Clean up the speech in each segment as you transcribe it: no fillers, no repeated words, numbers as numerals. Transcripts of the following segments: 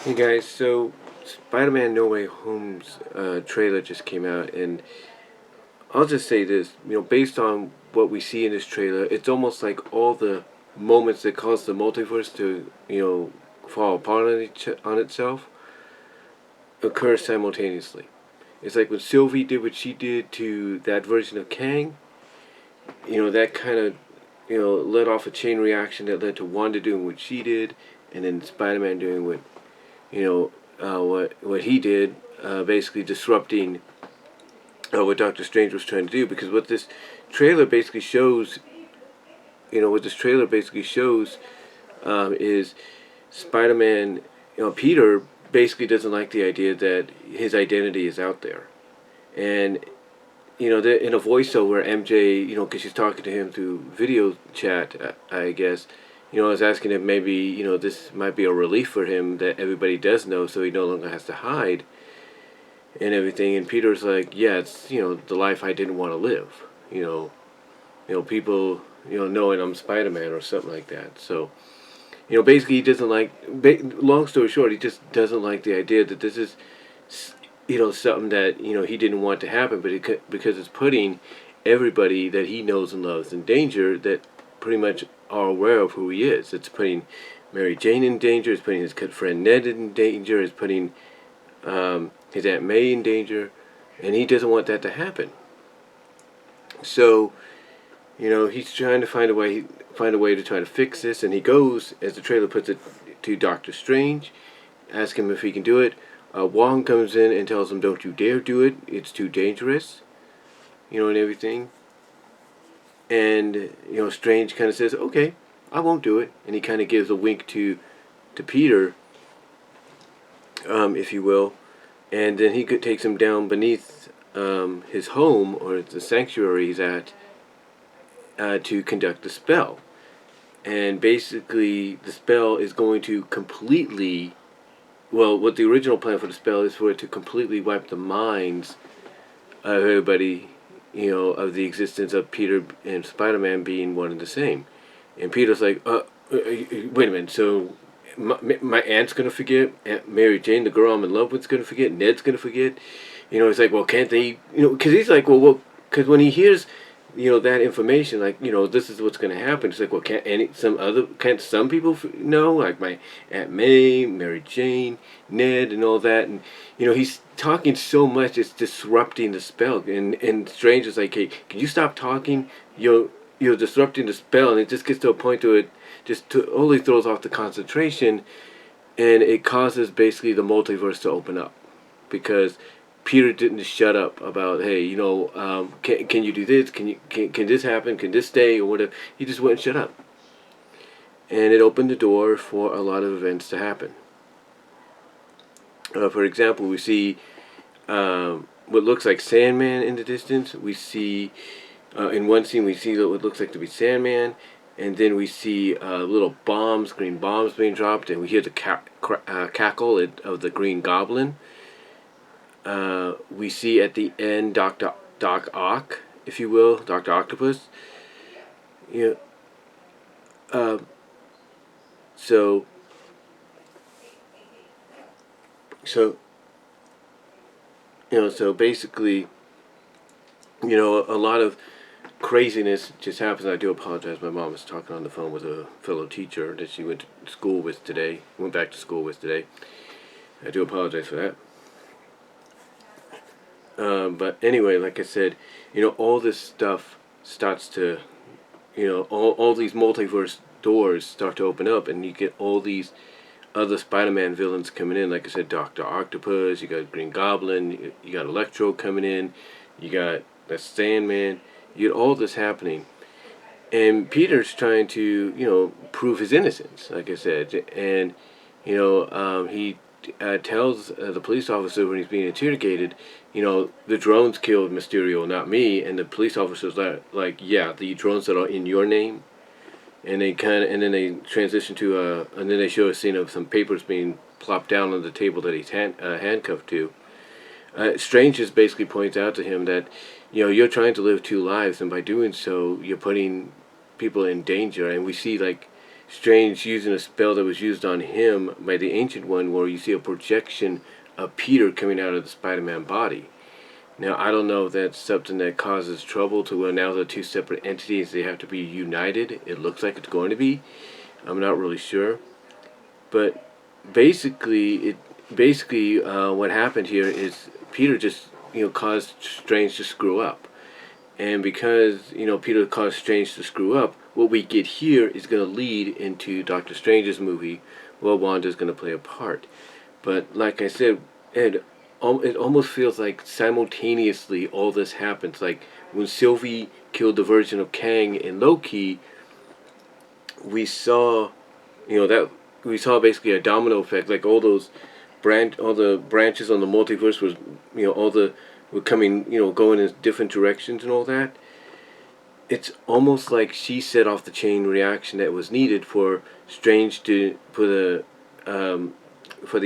Hey guys, so Spider-Man No Way Home's trailer just came out, and I'll just say this, based on what we see in this trailer, it's almost like all the moments that cause the multiverse to, fall apart on itself occur simultaneously. It's like when Sylvie did what she did to that version of Kang, that kind of, let off a chain reaction that led to Wanda doing what she did, and then Spider-Man doing what he did, basically disrupting what Doctor Strange was trying to do. Because what this trailer basically shows, is Spider-Man. Peter basically doesn't like the idea that his identity is out there, and in a voiceover, MJ, because she's talking to him through video chat, I guess, I was asking if maybe, this might be a relief for him that everybody does know so he no longer has to hide and everything. And Peter's like, yeah, it's, the life I didn't want to live. People, knowing I'm Spider-Man or something like that. So, basically he doesn't like, long story short, he just doesn't like the idea that this is, something that, he didn't want to happen, but because it's putting everybody that he knows and loves in danger that pretty much are aware of who he is. It's putting Mary Jane in danger, it's putting his friend Ned in danger, it's putting his Aunt May in danger, and he doesn't want that to happen. So, he's trying to find a way to try to fix this, and he goes, as the trailer puts it, to Doctor Strange, ask him if he can do it. Wong comes in and tells him, "Don't you dare do it. It's too dangerous," and everything. And Strange kind of says, "Okay, I won't do it," and he kind of gives a wink to Peter, if you will, and then he takes him down beneath his home or the sanctuary he's at to conduct the spell. And basically, the spell is going to completely, well, what the original plan for the spell is for it to completely wipe the minds of everybody, of the existence of Peter and Spider-Man being one and the same. And Peter's like, wait a minute, so my aunt's going to forget, Aunt Mary Jane, the girl I'm in love with, is going to forget, Ned's going to forget. He's like, well, can't they, because he's like, well, because when he hears, that information, like, this is what's going to happen. It's like, well, can't some people know, like my Aunt May, Mary Jane, Ned, and all that, and he's talking so much, it's disrupting the spell, and Strange is like, hey, can you stop talking? You're disrupting the spell, and it just gets to a point to it just totally throws off the concentration, and it causes basically the multiverse to open up because Peter didn't shut up about, hey, can you do this? Can this happen? Can this stay or whatever? He just wouldn't shut up, and it opened the door for a lot of events to happen. For example, we see what looks like Sandman in the distance. We see in one scene we see what looks like to be Sandman, and then we see little bombs, green bombs being dropped, and we hear the cackle of the Green Goblin. We see at the end Doc Ock, if you will, Dr. Octopus. Yeah. So so so basically, a lot of craziness just happens. I do apologize. My mom was talking on the phone with a fellow teacher that she went to school with today. Went back to school with today. I do apologize for that. But anyway, like I said, all this stuff starts to, all these multiverse doors start to open up, and you get all these other Spider-Man villains coming in. Like I said, Doctor Octopus. You got Green Goblin. You got Electro coming in. You got the Sandman. You get all this happening, and Peter's trying to, prove his innocence. Like I said, and he tells the police officer when he's being interrogated, the drones killed Mysterio, not me. And the police officer's like, yeah, the drones that are in your name. And and then they transition to, and then they show a scene of some papers being plopped down on the table that he's handcuffed to. Strange just basically points out to him that, you're trying to live two lives, and by doing so, you're putting people in danger. And we see, like, Strange using a spell that was used on him by the Ancient One, where you see a projection of Peter coming out of the Spider-Man body. Now, I don't know if that's something that causes trouble to where now they're two separate entities, they have to be united. It looks like it's going to be. I'm not really sure. But basically, what happened here is Peter just, caused Strange to screw up. And because, Peter caused Strange to screw up, what we get here is going to lead into Doctor Strange's movie, where Wanda's going to play a part. But like I said, it almost feels like simultaneously all this happens. Like when Sylvie killed the version of Kang in Loki, we saw, that we saw basically a domino effect. Like all the branches on the multiverse was, were coming, going in different directions and all that. It's almost like she set off the chain reaction that was needed for Strange to for the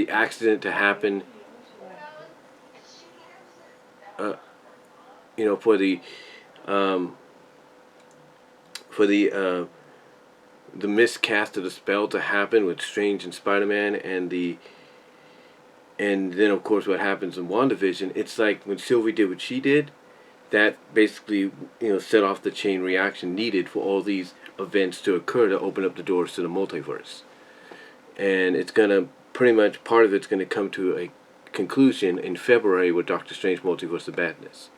accident to happen. For the miscast of the spell to happen with Strange and Spider-Man, and then of course what happens in WandaVision. It's like when Sylvie did what she did, that basically set off the chain reaction needed for all these events to occur to open up the doors to the multiverse. And it's gonna pretty much, part of it's gonna come to a conclusion in February with Doctor Strange Multiverse of Madness.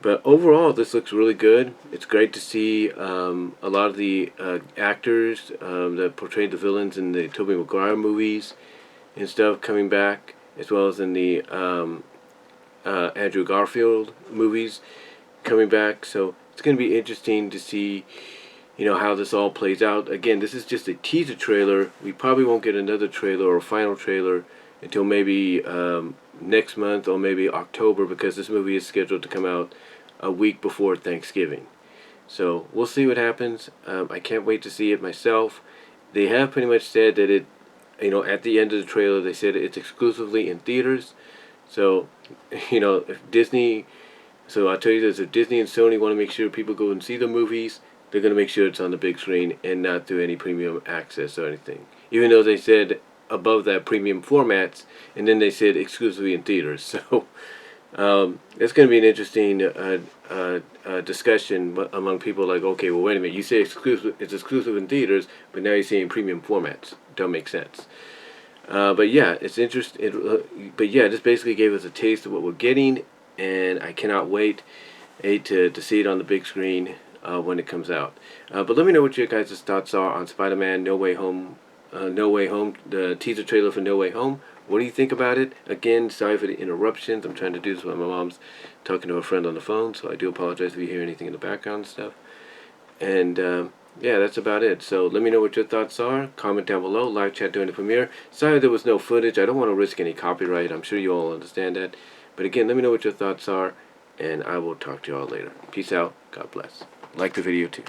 But overall, this looks really good. It's great to see a lot of the actors that portrayed the villains in the Tobey Maguire movies and stuff coming back, as well as in the Andrew Garfield movies coming back. So it's going to be interesting to see, how this all plays out. Again, this is just a teaser trailer. We probably won't get another trailer or a final trailer until maybe next month or maybe October, because this movie is scheduled to come out a week before Thanksgiving. So we'll see what happens. I can't wait to see it myself. They have pretty much said that it, at the end of the trailer, they said it's exclusively in theaters. So, if Disney, so I'll tell you this, if Disney and Sony want to make sure people go and see the movies, they're going to make sure it's on the big screen and not through any premium access or anything. Even though they said above that premium formats, and then they said exclusively in theaters. So it's going to be an interesting discussion among people. Like, okay, well, wait a minute, you say it's exclusive in theaters, but now you're saying premium formats. Don't make sense. But yeah, it's interesting. But yeah, this basically gave us a taste of what we're getting, and I cannot wait to see it on the big screen when it comes out. But let me know what your guys' thoughts are on Spider-Man No Way Home. The teaser trailer for No Way Home. What do you think about it? Again, sorry for the interruptions. I'm trying to do this while my mom's talking to a friend on the phone, so I do apologize if you hear anything in the background and stuff. And yeah, that's about it. So let me know what your thoughts are. Comment down below. Live chat during the premiere. Sorry there was no footage. I don't want to risk any copyright. I'm sure you all understand that. But again, let me know what your thoughts are, and I will talk to you all later. Peace out. God bless. Like the video too.